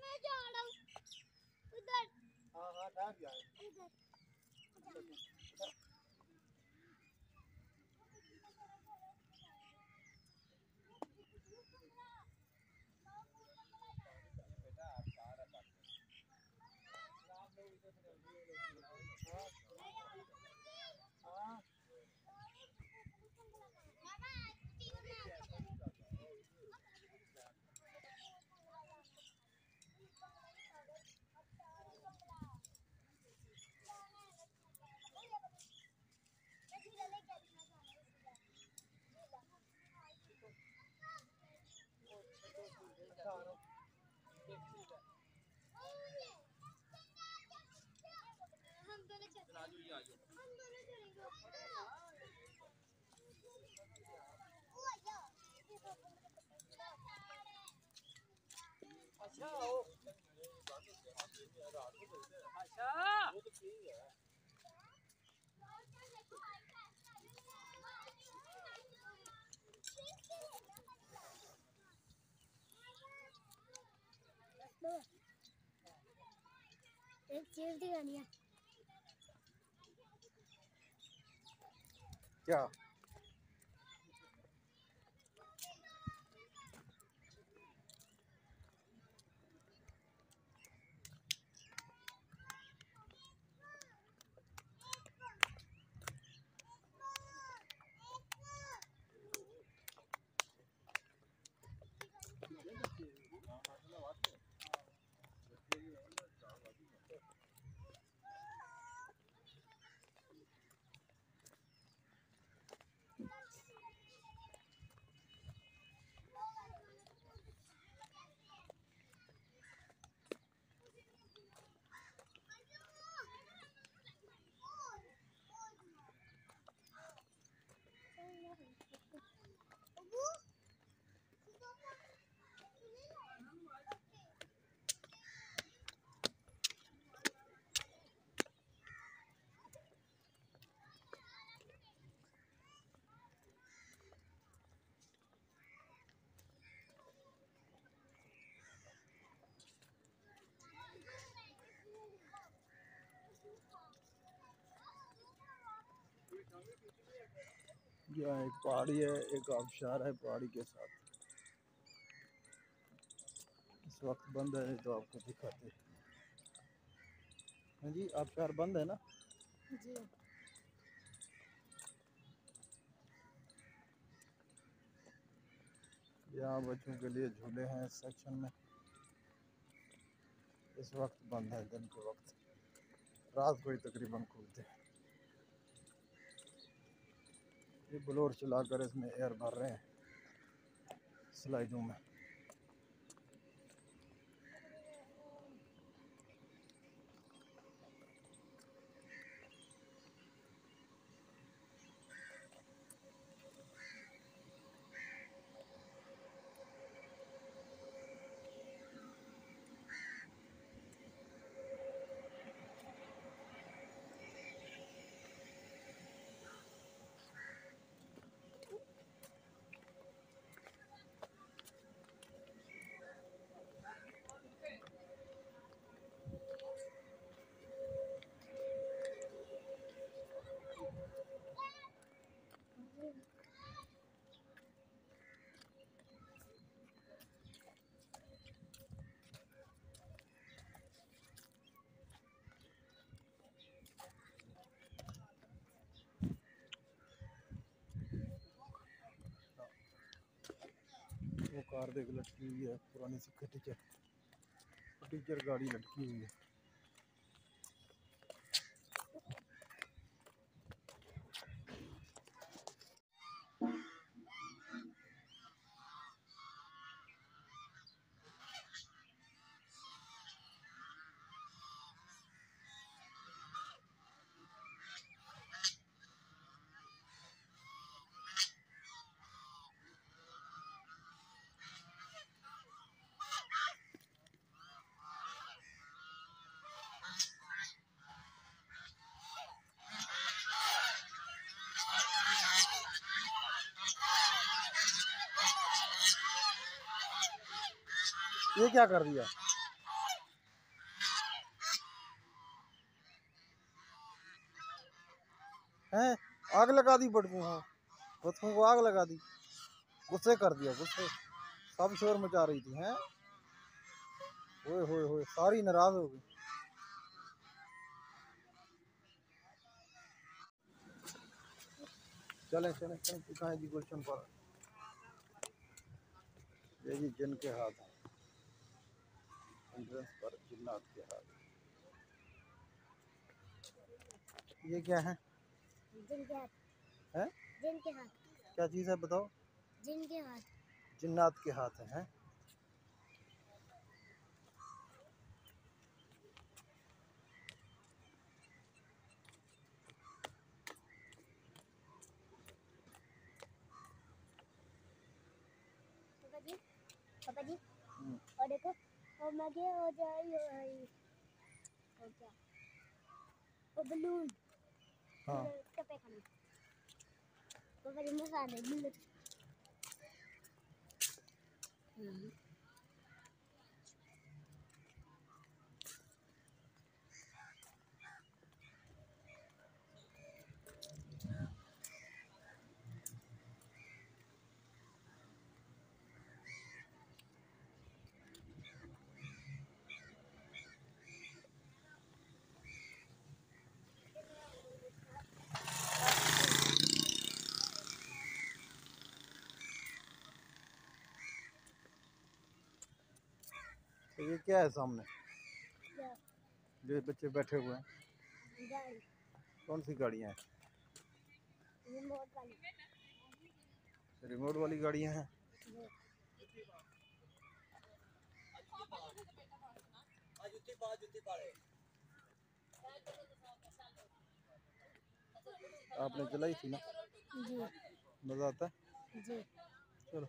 मैं जा रहा हूँ उधर। हाँ हाँ ठहर जा उधर एक चीज दिखानी है क्या यहाँ एक पहाड़ी है, एक आबशार है पहाड़ी के साथ। इस वक्त बंद है तो आपको दिखाते हैं। हाँ जी, आबशार बंद है ना जी। यहाँ बच्चों के लिए झूले हैं इस सेक्शन में। इस वक्त बंद है, दिन के वक्त, रात को ही तकरीबन खुलते हैं। ये ब्लोअर चलाकर इसमें एयर भर रहे हैं स्लाइडों में। वो कार देख लटकी हुई है, पुरानी सी टीचर गाड़ी लटकी हुई है। ये क्या कर दिया? हैं? आग लगा दी बटकू, हाँ बतखों को आग लगा दी, गुस्से कर दिया, गुस्से। सब शोर मचा रही थी हैं। ओए होए होए, सारी नाराज हो गई। चलें चलें चलें, दिखाएं जी गुलशन पर। ये जी जिन के हाथ हैं, एंट्रेंस पर जिन्नात के हाथ। ये क्या है? जिन के हाथ। हैं? जिन के हाथ। क्या चीज़ है बताओ? जिन के हाथ। जिन्नात के हाथ हैं। पापा जी, पापा जी, और देखो, और मैं क्या हो जाए, और क्या, वो बलून, हाँ टपे खाने, पापा जी मसाले बुलेट। तो ये क्या है सामने? क्या? जो बच्चे बैठे हुए हैं, गाड़ी। कौन सी गाड़ियाँ हैं? रिमोट वाली। रिमोट वाली गाड़ियाँ हैं। आपने चलाई थी ना? जी मज़ा आता है? जी। चलो।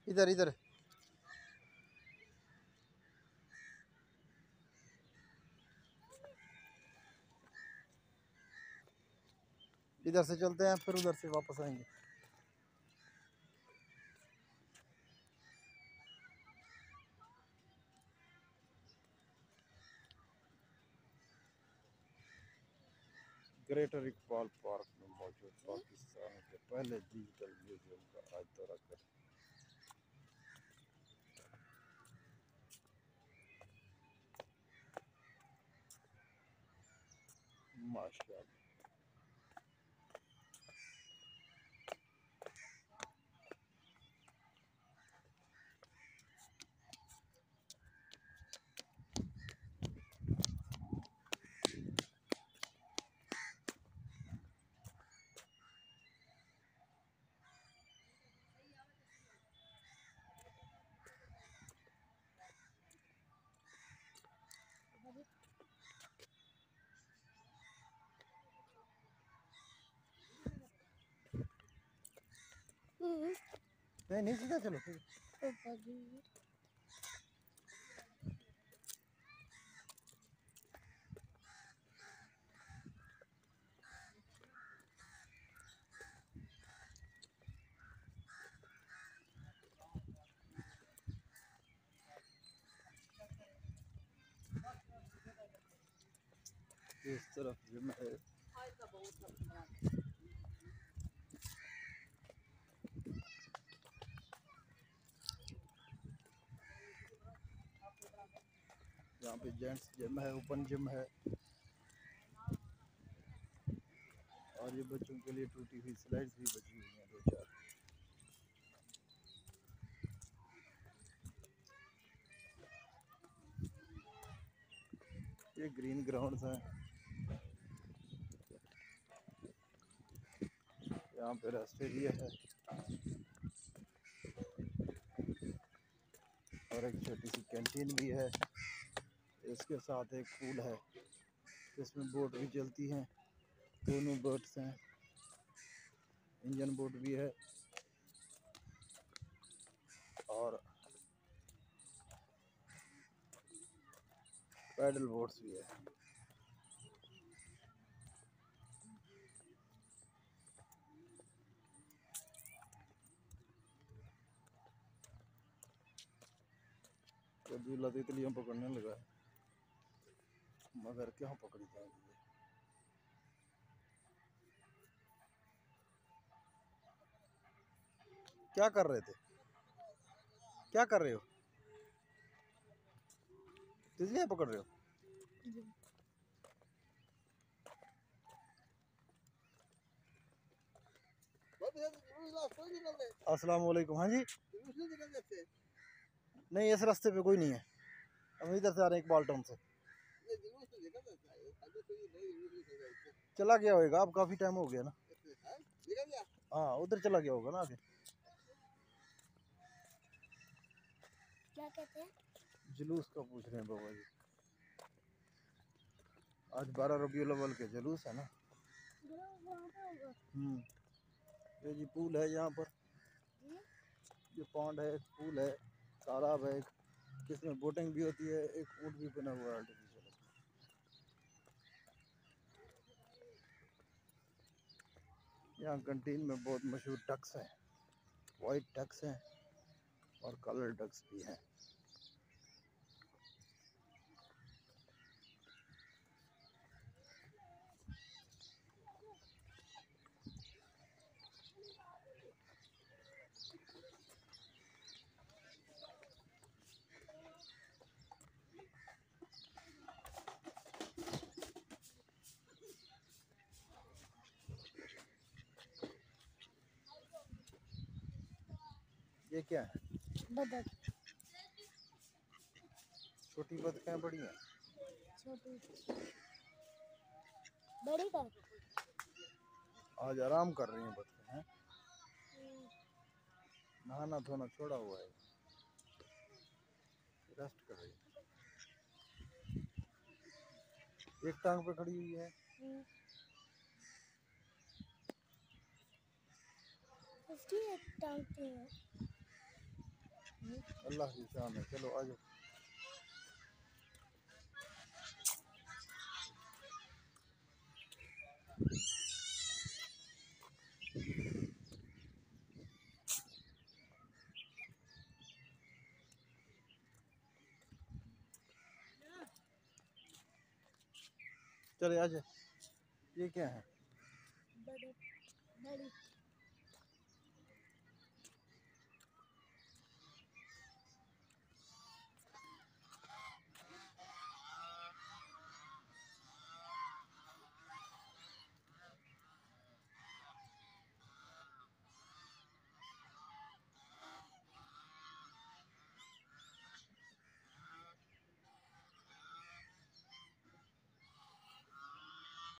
इधर इधर। इधर से चलते हैं, फिर उधर से वापस आएंगे। ग्रेटर इकबाल पार्क में मौजूद पाकिस्तान के पहले डिजिटल म्यूजियम का आज दौरा करें। माशाअल्लाह। नहीं नहीं, सीधा चलो। पापा जी। इस तरफ जिम है। यहाँ पे जेंट्स जिम है, ओपन जिम है। और ये बच्चों के लिए टूटी हुई स्लाइड्स भी बची हुई हैं, 2-4। ये ग्रीन ग्राउंड्स हैं। यहाँ पे रेस्ट एरिया है और एक छोटी सी कैंटीन भी है। इसके साथ एक पूल है जिसमें बोट भी चलती हैं। दोनों बोट्स हैं, इंजन बोट भी है। पैडल बोट्स भी है। तो झूला तितलियां पकड़ने लगा है, मगर क्या पकड़ी जाएगी। क्या कर रहे थे? क्या कर रहे हो? तितलियां पकड़ रहे हो? अस्सलाम वालेकुम। हाँ जी, नहीं इस रास्ते पे कोई नहीं है, हम इधर से आ रहे हैं इकबाल टाउन से। चला गया होगा, अब काफी टाइम हो गया ना। हाँ उधर चला गया होगा ना आगे। क्या कहते हैं? जुलूस का पूछ रहे हैं बाबा जी। आज 12 रबीउल अव्वल के जुलूस है ना। वहाँ पे होगा। ये जी पूल है यहाँ पर, ये पॉन्ड है, एक पूल है, तालाब है, जिसमें बोटिंग भी होती है, एक ऊँट भी बना हुआ है आर्टिफिशियल। यहाँ कैंटीन में बहुत मशहूर डक्स हैं, वाइट डक्स हैं और कलर डक्स भी हैं। ये क्या है? बदक। छोटी बतखें बड़ी हैं? छोटी बड़ी का आज आराम कर रही हैं बतखें हैं, नहाना धोना छोड़ा हुआ है, रेस्ट कर रही है। एक टांग पे खड़ी हुई है। उसकी एक टांग पे है। अल्लाह की शान है। चलो आ जाओ। चले आ जाए। ये क्या है? बदक बड़ी